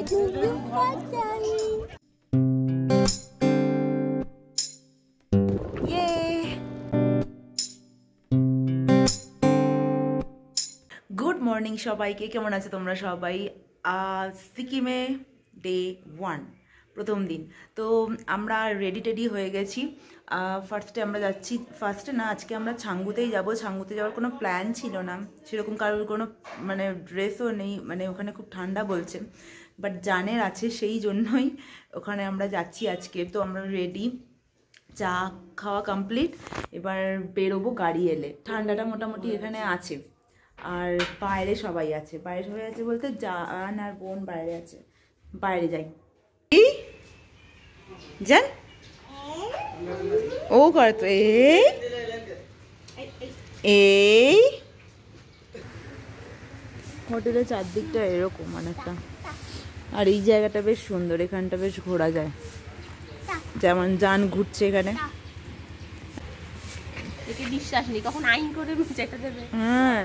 Good morning সবাইকে, কেমন আছে তোমরা সবাই? সিকিমে ডে 1 প্রথম দিন। তো আমরা রেডি টেডি হয়ে গেছি। ফার্স্টে আমরা যাচ্ছি, ফার্স্টে না, আজকে আমরা ছাঙ্গুতেই যাব। ছাঙ্গুতে যাওয়ার কোনো প্ল্যান ছিল না, সেরকম কারোর কোনো মানে ড্রেসও নেই, মানে ওখানে খুব ঠান্ডা বলছে, বাট জানের আছে, সেই জন্যই ওখানে আমরা যাচ্ছি আজকে। তো আমরা রেডি, চা খাওয়া কমপ্লিট, এবার বেরোবো গাড়ি এলে। ঠান্ডাটা মোটামুটি এখানে আছে, আর বাইরে সবাই আছে। বাইরে সবাই আছে বলতে জান আর বোন বাইরে আছে। বাইরে যাই, জান ও কর তো এই হোটেলের চারদিকটা এরকম অনেকটা, আর এই জায়গাটা বেশ সুন্দর, এখানটা বেশ ঘোরা যায়। যেমন জান ঘুরছে এখানে, বিশ্বাস নেই কখন আইন করে যেটা দেবে। হ্যাঁ,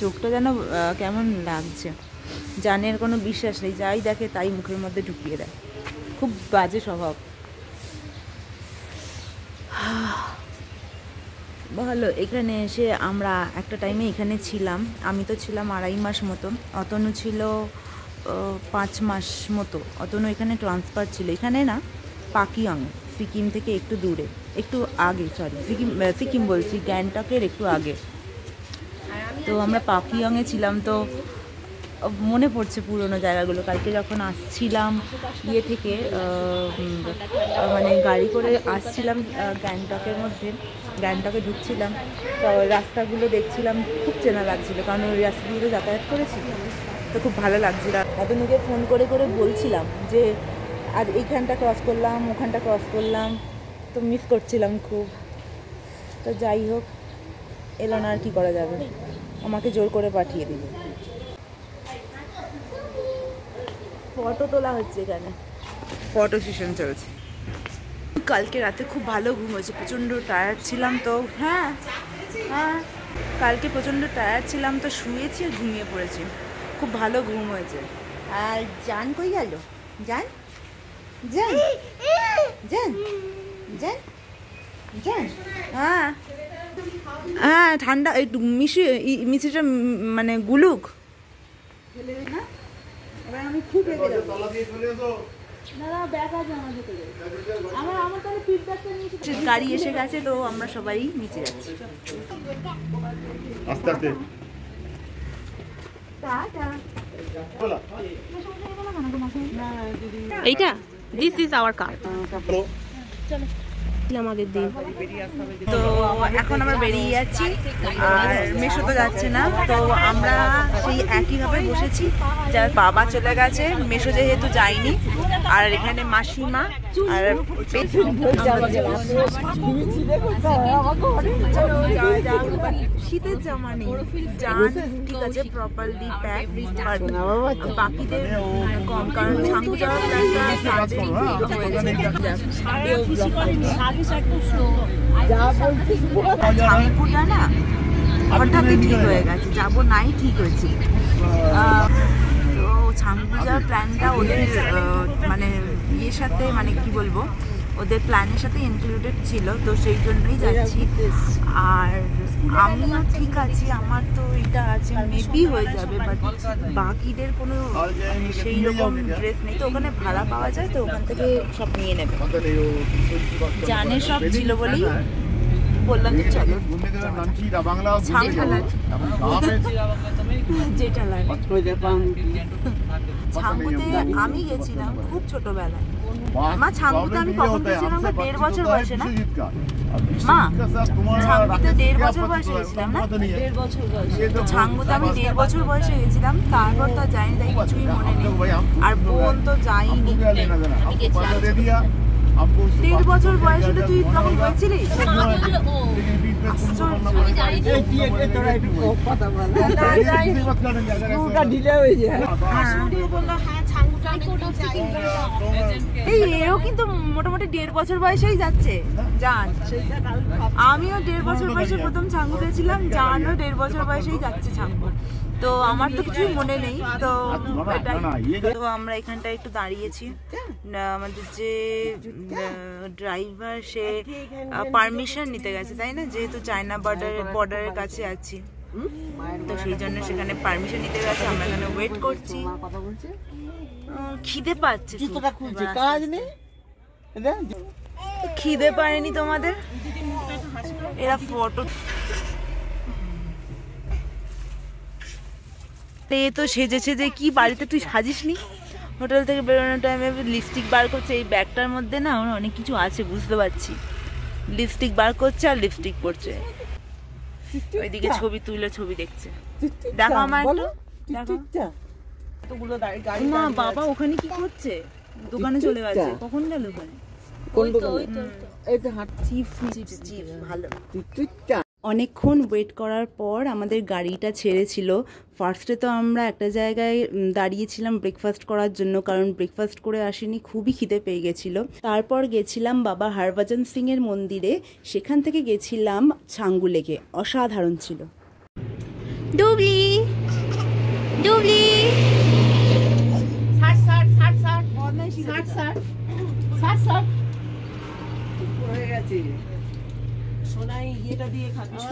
চোখটা যেন কেমন লাগছে। জানের কোনো বিশ্বাস নেই, যাই দেখে তাই মুখের মধ্যে ঢুকিয়ে দেয়, খুব বাজে স্বভাব। ভালো, এখানে এসে আমরা একটা টাইমে এখানে ছিলাম। আমি তো ছিলাম 2.5 মাস মতো, অতনু ছিল 5 মাস মতো। অতনু এখানে ট্রান্সফার ছিল, এখানে না, পাকিয়ং, সিকিম থেকে একটু দূরে, একটু আগে, সরি সিকিম বলছি, গ্যাংটকের একটু আগে। তো আমরা পাকিয়ংয়ে ছিলাম। তো মনে পড়ছে পুরোনো জায়গাগুলো। কালকে যখন আসছিলাম ইয়ে থেকে, মানে গাড়ি করে আসছিলাম গ্যাংটকের মধ্যে, গ্যাংটকে ঢুকছিলাম, তো রাস্তাগুলো দেখছিলাম, খুব চেনা লাগছিল, কারণ ওই রাস্তাগুলো যাতায়াত করেছি, তো খুব ভালো লাগছিল। অতনুকে ফোন করে করে বলছিলাম যে আজ এইখানটা ক্রস করলাম, ওখানটা ক্রস করলাম, তো মিস করছিলাম খুব। তো যাই হোক, এলো না, আর কি করা যাবে, আমাকে জোর করে পাঠিয়ে দিল। ফটো তোলা হচ্ছে এখানে, ফটো সেশন চলছে। কালকে রাতে খুব ভালো ঘুম হয়েছে, প্রচণ্ড টায়ার্ড ছিলাম তো। হ্যাঁ হ্যাঁ, কালকে প্রচণ্ড টায়ার্ড ছিলাম তো, শুয়েছি আর ঘুমিয়ে পড়েছি, খুব ভালো ঘুম হয়েছে। আর জান কই গেল? জান জান জান জান জান হ্যাঁ হ্যাঁ, ঠান্ডা একটু মিশিটা মানে গুলুক। এবার আমি খুব রেগে যাবো। গাড়ি এসে গেছে, তো আমরা সবাই নিচে যাচ্ছি আস্তে আস্তে। এইটা দিস ইজ আওয়ার কার। চলো আগের দিন। তো এখন আমরা বেরিয়ে যাচ্ছি, আর মেশো তো যাচ্ছে না, তো আমরা সেই একইভাবে বসেছি। যার বাবা চলে গেছে, মেশো যেহেতু যায়নি, আর এখানে মাসিমা, আর শীতের জামা নেই। জান ঠিক আছে, প্রপারলি প্যাক, বাকিদের কম, কারণ ছাঙ্গু যাওয়ার ছাঙ্গুটা না হঠাৎই ঠিক হয়ে গেছে, যাবো নাই ঠিক হয়েছে। তো ছাঙ্গু যাওয়ার প্ল্যানটা ওদের মানে ইয়ের সাথে, মানে কি বলবো, ওদের প্ল্যানের সাথে ইনক্লুডেড ছিল, তো সেই জন্যই যাচ্ছি। আর আমিও ঠিক আছি, আমার তো এটা আছে, মেবি হয়ে যাবে, বাট বাকিদের কোনো সেই রকম ড্রেস নেই, তো ওখানে ভাড়া পাওয়া যায়, তো ওখান থেকে সব নিয়ে নেবে। জানে সব ছিল বলেই বললাম যে চলো যেটা লাগে। ছাঙ্গুতে আমি গেছিলাম খুব ছোটবেলায়। মা, ছাঙ্গুতে আমি কখন গেছিলাম? 1.5 বছর বয়সে না মা? ছাঙ্গুতে 1.5 বছর বয়সে গেছিলাম না? 1.5 বছর বয়সে। তো ছাঙ্গুতে আমি 1.5 বছর বয়সে গেছিলাম, তারপর তো যাইনি, তাই কিছুই মনে নেই। আর বোন তো যাইনি, আমি গেছিলাম 1.5 বছর বয়সে। তুই তখন গেছিলিস? এও কিন্তু মোটামুটি 1.5 বছর বয়সেই যাচ্ছে জান। আমিও 1.5 বছর বয়সে প্রথম ছাঙ্গু গেছিলাম, জানও 1.5 বছর বয়সেই যাচ্ছে ছাঙ্গু। তো আমার তো কিছু মনে নেই। তো আমরা এখানটায় একটু দাঁড়িয়েছি, আমাদের যে ড্রাইভার সে পারমিশন নিতে গেছে, তাই না, যেহেতু চায়না বর্ডারের কাছে আছি, তো সেই জন্য সেখানে পারমিশন নিতে গেছে। আমরা এখানে ওয়েট করছি, খিদে পাচ্ছে। খিদে পায়নি তোমাদের? এরা ফটো তো সেজেছে যে কি, বাড়িতে তুই সাজিসনি? হোটেল থেকে বেরোনোর টাইমে লিপস্টিক বার করছে, এই ব্যাগটার মধ্যে না অনেক কিছু আছে বুঝতে পারছি। লিপস্টিক বার করছে আর লিপস্টিক পরছে, ওইদিকে ছবি তুলে ছবি দেখছে। দেখো আমার একটু, দেখো মা বাবা ওখানে কি করছে? দোকানে চলে গেছে। কখন গেল ওখানে? অনেকক্ষণ ওয়েট করার পর আমাদের গাড়িটা ছেড়েছিল। ফার্স্টে তো আমরা একটা জায়গায় দাঁড়িয়েছিলাম ব্রেকফাস্ট করার জন্য, কারণ ব্রেকফাস্ট করে আসিনি, খুবই খিদে পেয়ে গেছিলো। তারপর গেছিলাম বাবা হরভজন সিং এর মন্দিরে, সেখান থেকে গেছিলাম ছাঙ্গু লেকে। অসাধারণ ছিল। ডুবলি ডুবলি সোনাই ইয়েটা দিয়ে খাচ্ছি,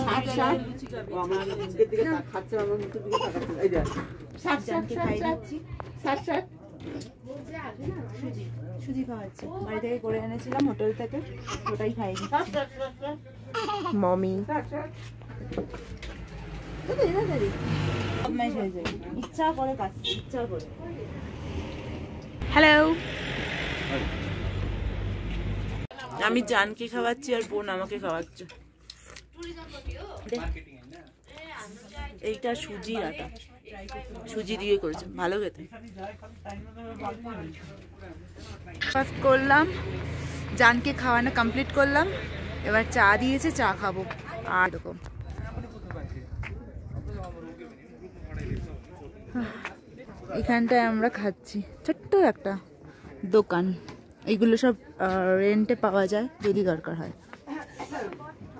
সুজি খাওয়াচ্ছি, বাড়ি থেকে করে এনেছিলাম হোটেল থেকে, ওটাই খাই। মমি ইচ্ছা করে খাচ্ছি, ইচ্ছা করে। হ্যালো, আমি জানকে খাওয়াচ্ছি আর বোন আমাকে খাওয়াচ্ছে। এইটা সুজির আটা, সুজি দিয়ে করেছে, ভালো খেতে। ফার্স্ট করলাম, জানকে খাওয়ানো কমপ্লিট করলাম, এবার চা দিয়েছে, চা খাবো। আর এরকম এখানটায় আমরা খাচ্ছি, ছোট্ট একটা দোকান। এইগুলো সব রেন্টে পাওয়া যায় যদি দরকার হয়।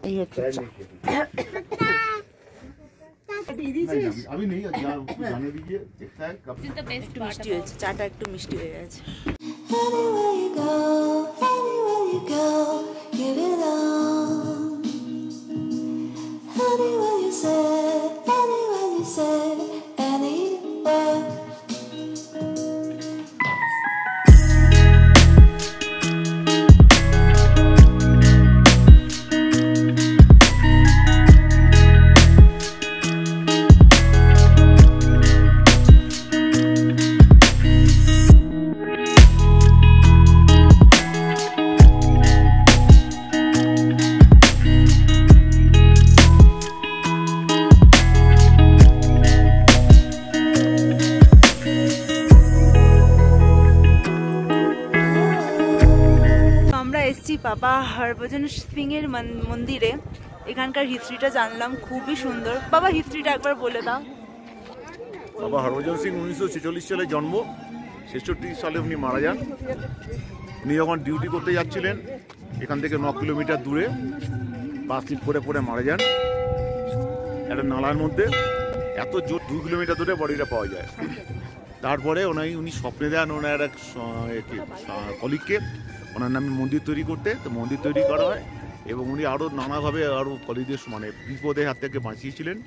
এই হচ্ছে একটু মিষ্টি হয়েছে, চাটা একটু মিষ্টি হয়ে গেছে। বাবা হরভজন সিং এর মন্দিরে, এখানকার হিস্ট্রিটা জানলাম, খুবই সুন্দর। বাবা হিস্ট্রিটা একবার বলে দাও। বাবা হরভজন সিং 1946 সালে জন্ম, 66 সালে উনি মারা যান। উনি যখন ডিউটি করতে যাচ্ছিলেন, এখান থেকে 9 কিলোমিটার দূরে বাস স্লিপ করে পড়ে মারা যান একটা নালার মধ্যে। এত জোর 2 কিলোমিটার দূরে বডিটা পাওয়া যায়। তারপরে উনি স্বপ্নে দেন ওনার এক কলিগকে ওনার নামে মন্দির তৈরি করতে। তো মন্দির তৈরি করা হয় এবং উনি আরও নানাভাবে আরও কলিগদের মানে বিপদের হাত থেকে বাঁচিয়েছিলেন।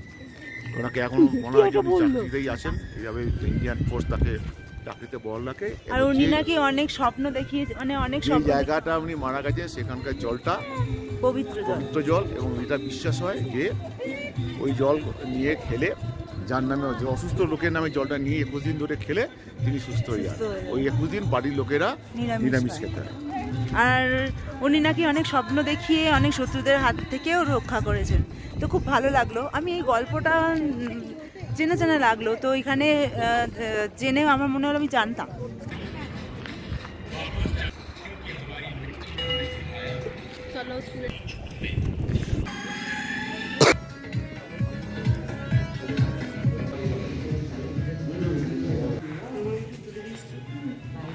ওনাকে এখন মনে হয় চাকরিতেই আসেন, এইভাবে ইন্ডিয়ান ফোর্স তাকে চাকরিতে বল রাখে। আর উনি নাকি অনেক স্বপ্ন দেখিয়ে, মানে অনেক স্বপ্ন, জায়গাটা উনি মারা গেছেন সেখানকার জলটা পবিত্র জল, এবং এটা বিশ্বাস হয় যে ওই জল নিয়ে খেলে, যার নামে অসুস্থ লোকের নামে জলটা নিয়ে 21 দিন ধরে খেলে তিনি সুস্থ হয়ে যান। ওই 21 দিন বাড়ির লোকেরা নিরামিষ খেতে হয়। আর উনি নাকি অনেক স্বপ্ন দেখিয়ে অনেক শত্রুদের হাত থেকেও রক্ষা করেছেন। তো খুব ভালো লাগলো, আমি এই গল্পটা চেনা চেনা লাগলো, তো এখানে জেনে আমার মনে হলো আমি জানতাম।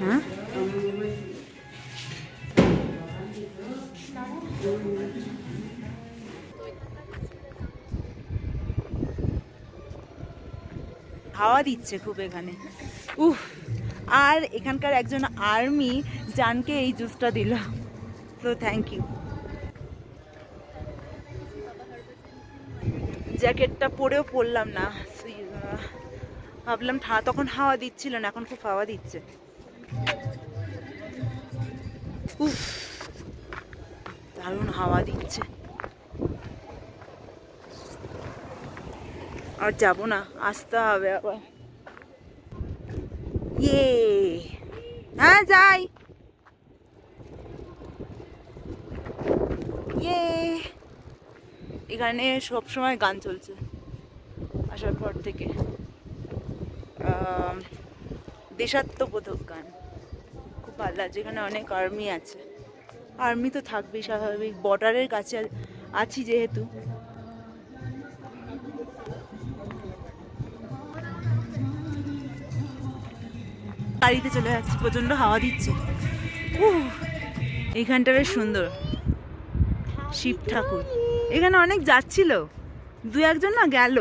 হ্যাঁ, হাওয়া দিচ্ছে খুব এখানে। উফ, আর এখানকার একজন আর্মি জানকে এই জুসটা দিল, তো থ্যাংক ইউ। জ্যাকেটটা পরেও পরলাম না, ভাবলাম তখন হাওয়া দিচ্ছিল না, এখন খুব হাওয়া দিচ্ছে। উফ, দারুণ হাওয়া দিচ্ছে। আর যাবো না, আসতে হবে আবার। ইয়ে, হ্যাঁ যাই। ইয়ে, এখানে সবসময় গান চলছে আসার পর থেকে, দেশাত্মবোধক গান, খুব ভালো লাগছে। এখানে অনেক আর্মি আছে, আর্মি তো থাকবেই স্বাভাবিক, বর্ডারের কাছে আছি যেহেতু। গাড়িতে চলে যাচ্ছি, প্রচন্ড হাওয়া দিচ্ছে। এখানটা বেশ সুন্দর, শিব ঠাকুর। এখানে অনেক যাচ্ছিল, দু একজন না গেল,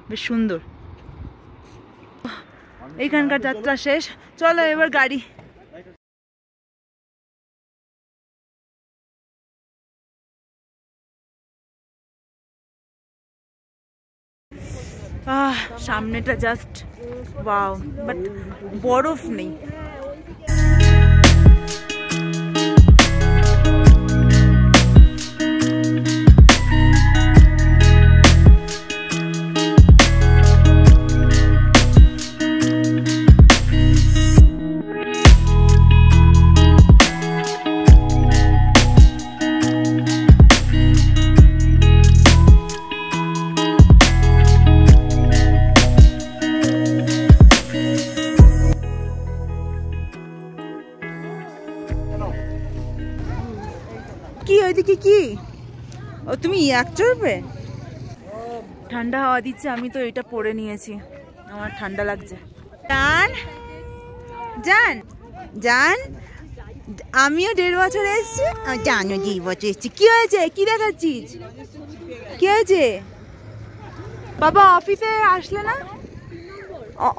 বেশ সুন্দর। এখানকার যাত্রা শেষ, চলো এবার গাড়ি। সামনেটা জাস্ট ওয়াও, বাট বরফ নেই। কি ওইদিকে কি? ও তুমি এক চড়বে? ঠান্ডা হাওয়া দিচ্ছে, আমি তো এটা পরে নিয়েছি, আমার ঠান্ডা লাগছে। জান জান জান, আমিও 1.5 বছর এসেছি, জানো 2 বছর এসেছি। কি হয়েছে, কি দেখাচ্ছিস, কি হয়েছে? বাবা অফিসে আসলে না?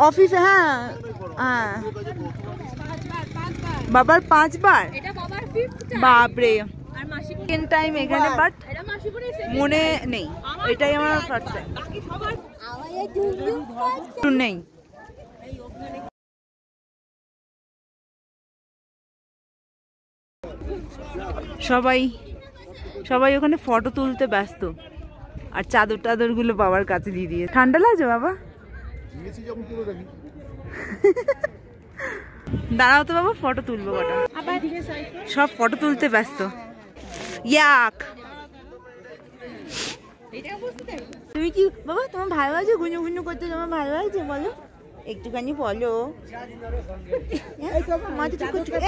অফিসে, হ্যাঁ হ্যাঁ, বাবার 5 বার, বাপরে। টাইম এখানে, বাট মনে নেই, এটাই আমার ফার্স্ট টাইম নেই। সবাই সবাই ওখানে ফটো তুলতে ব্যস্ত, আর চাদর টাদর গুলো বাবার কাছে দিয়ে দিয়ে। ঠান্ডা লাগছে বাবা? দাঁড়াও তো বাবা, ফটো তুলবো কটা। সব ফটো তুলতে ব্যস্ত। ইয়াক, তুমি কি বাবা, তোমার ভালো লাগছে? গুঞ্জু গুঞ্জু করতে তোমার ভালো লাগছে? বলো একটুখানি, বলো।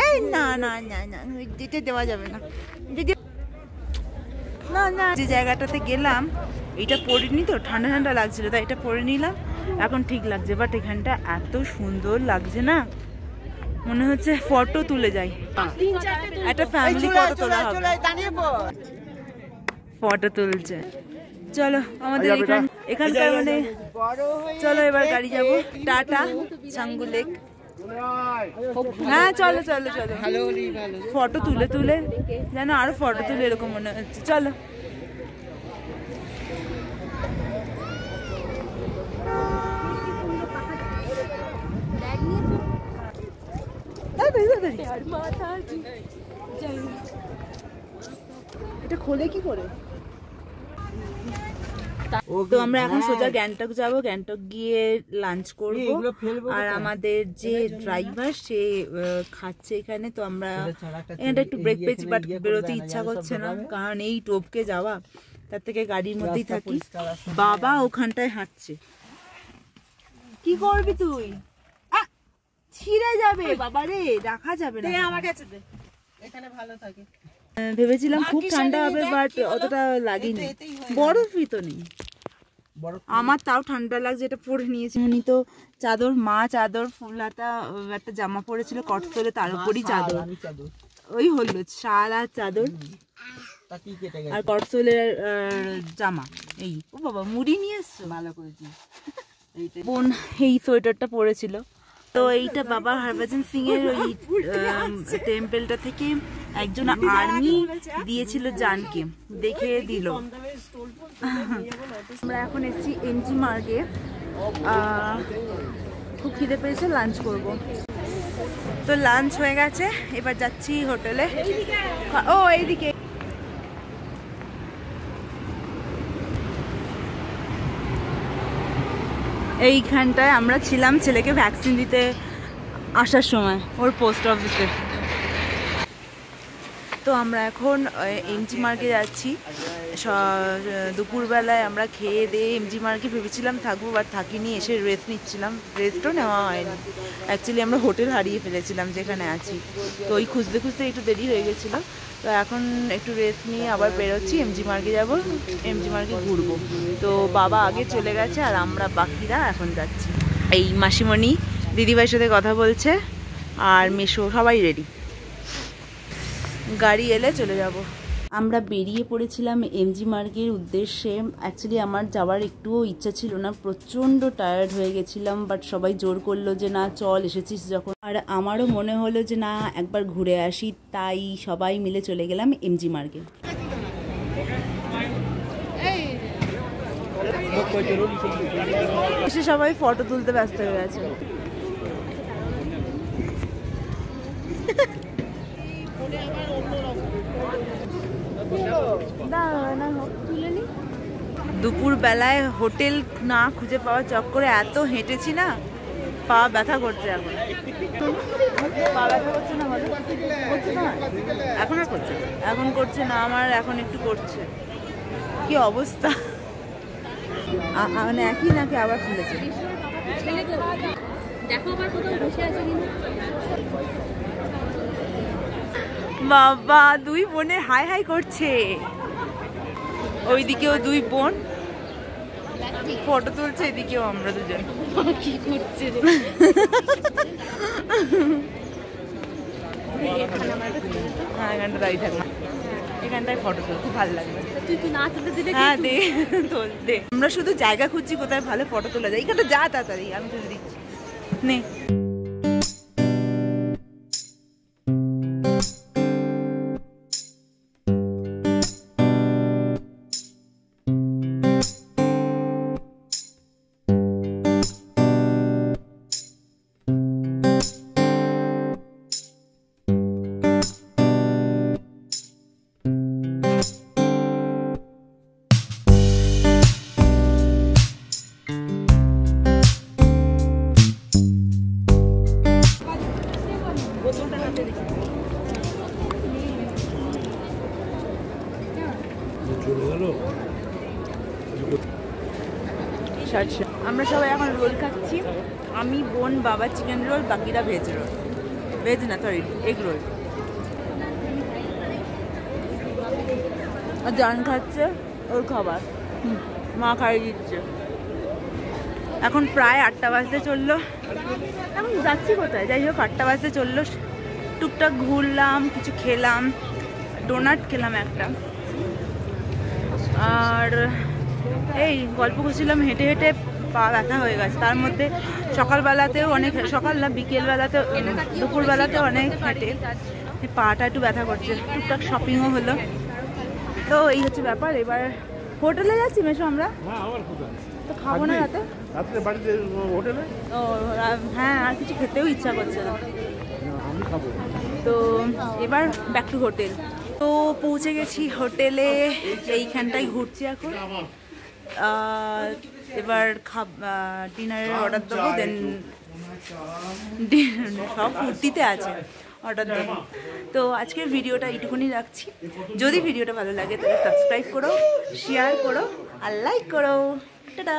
এই না না না না, যেতে দেওয়া যাবে না। না না, যে জায়গাটাতে গেলাম এটা পরিনি তো, ঠান্ডা ঠান্ডা লাগছিল, তাই এটা পরে নিলাম, এখন ঠিক লাগছে। বাট এখানটা এত সুন্দর লাগছে না, মনে হচ্ছে ফটো তুলে যাই, একটা ফ্যামিলি ফটো তোলা হবে। ফটো তুলছে, চলো আমাদের এখানকার মানে, চলো এবার গাড়ি যাবো। Tata Changu lake. হ্যাঁ চলো চলো চলো, ফটো তুলে তুলে যেন আরো ফটো তুলে এরকম মনে হচ্ছে। চলো এটা খোলে কি করে? তো আমরা এখন সোজা গ্যাংটক যাব, গ্যাংটক গিয়ে লাঞ্চ করব। আর আমাদের যে ড্রাইভার সে খাচ্ছে এখানে, তো আমরা এখানটা একটু ব্রেক পেয়েছি, বাট বেরোতে ইচ্ছা করছে না, কারণ এই টোপকে যাওয়া, তার থেকে গাড়ির মধ্যেই থাকি। বাবা ওখানটায় হাঁটছে, কি করবি তুই? ছিঁড়ে যাবে বাবা রে, রাখা যাবে না। আমার কাছে দে, এখানে ভালো থাকে। ভেবেছিলাম খুব ঠান্ডা হবে, বাট অতটা লাগেনি, বরফই তো নেই। আমার তাও ঠান্ডা লাগছে, এটা পরে নিয়েছি। উনি তো চাদর, মা চাদর, ফুল হাতা একটা জামা পরেছিল কট করে, তার উপরই চাদর, ওই হলো শাল আর চাদর। আর করসোলের জামা। এই ও বাবা মুড়ি নিয়ে এসছো, ভালো করেছি। বোন এই সোয়েটারটা পরেছিল। তো এইটা বাবা হরভজন সিং এর ওই টেম্পলটা থেকে একজন আর্মি দিয়েছিল জানকে, দেখে দিল। আমরা এখন এসেছি এমজি মার্গে, খুব খিদে পেয়েছে, লাঞ্চ করব। তো লাঞ্চ হয়ে গেছে, এবার যাচ্ছি হোটেলে। ও এইদিকে এইখানটায় আমরা ছিলাম ছেলেকে ভ্যাকসিন দিতে আসার সময় ওর পোস্ট অফিসে। তো আমরা এখন এমজি মার্গে যাচ্ছি। দুপুরবেলায় আমরা খেয়ে দিয়ে এমজি মার্গে ভেবেছিলাম থাকবো, বাট থাকিনি, এসে রেস্ট নিচ্ছিলাম। রেস্টও নেওয়া হয়নি, অ্যাকচুয়ালি আমরা হোটেল হারিয়ে ফেলেছিলাম যেখানে আছি। তো ওই খুঁজতে খুঁজতে একটু দেরি হয়ে গেছিলো। তো এখন একটু রেস্ট নিয়ে আবার বেরোচ্ছি, এমজি মার্গে যাবো, এমজি মার্গে ঘুরবো। তো বাবা আগে চলে গেছে আর আমরা বাকিরা এখন যাচ্ছি। এই মাসিমণি দিদিভাইয়ের সাথে কথা বলছে, আর মেশো সবাই রেডি, গাড়ি এলে চলে যাব। আমরা বেরিয়ে পড়েছিলাম এমজি মার্গের উদ্দেশ্যে। অ্যাকচুয়ালি আমার যাওয়ার একটুও ইচ্ছা ছিল না, প্রচণ্ড টায়ার্ড হয়ে গেছিলাম, বাট সবাই জোর করলো যে না চল, এসেছিস যখন। আর আমারও মনে হলো যে না একবার ঘুরে আসি, তাই সবাই মিলে চলে গেলাম এমজি মার্গে। এসে সবাই ফটো তুলতে ব্যস্ত হয়ে গেছে। দুপুর বেলায় হোটেল না খুঁজে পাওয়ার চক্করে এত হেঁটেছি না, পা ব্যথা করছে এখন। পা ব্যথা করছে না, করছে না এখন, আর করছে এখন করছে না আমার, এখন একটু করছে। কি অবস্থা, মানে একই নাকি আবার খুলেছে। বাবা দুই বোনে হাই হাই করছে, ওইদিকেও দুই বোন ফটো তুলছে, এদিকেও আমরা দুজন। কি করছে হ্যাঁ, এখানটা দাঁড়িয়ে থাকলাম, এখানটায় ফটো তুল, খুব ভালো লাগবে। হ্যাঁ দে তোল দে, আমরা শুধু জায়গা খুঁজছি কোথায় ভালো ফটো তোলা যায়। এখানটা যা তাড়াতাড়ি, আমি তুলে দিচ্ছি নে। আমরা সবাই এখন রোল খাচ্ছি, আমি বোন বাবা চিকেন রোল, বাকিরা ভেজ রোল, ভেজ না সরি এগ রোল। আর জান খাচ্ছে ওর খাবার, মা খাইয়ে দিচ্ছে। এখন প্রায় 8টা বাজতে চললো, এখন যাচ্ছি কোথায়, যাই হোক 8টা বাজতে চললো। টুকটাক ঘুরলাম, কিছু খেলাম, ডোনাট খেলাম একটা, আর এই গল্প করছিলাম। হেঁটে হেঁটে পা ব্যথা হয়ে গেছে, তার মধ্যে সকালবেলাতেও অনেক, সকাল না বিকেলবেলাতেও, দুপুরবেলাতেও অনেক হেঁটে পাটা একটু ব্যথা করছে। টুকটাক শপিংও হলো। তো এই হচ্ছে ব্যাপার। এবার হোটেলে যাচ্ছি মেশো আমরা, তো খাবো না রাতে, হোটেলে। ও হ্যাঁ, আর কিছু খেতেও ইচ্ছা করছে না, তো এবার ব্যাক টু হোটেল। তো পৌঁছে গেছি হোটেলে, এইখানটায় ঘুরছি এখন। এবার ডিনারের অর্ডার দেবো, দেন সব কুর্তিতে আছে, অর্ডার দেবো। তো আজকের ভিডিওটা এইটুকুনি রাখছি। যদি ভিডিওটা ভালো লাগে তাহলে সাবস্ক্রাইব করো, শেয়ার করো আর লাইক করো। টাটা।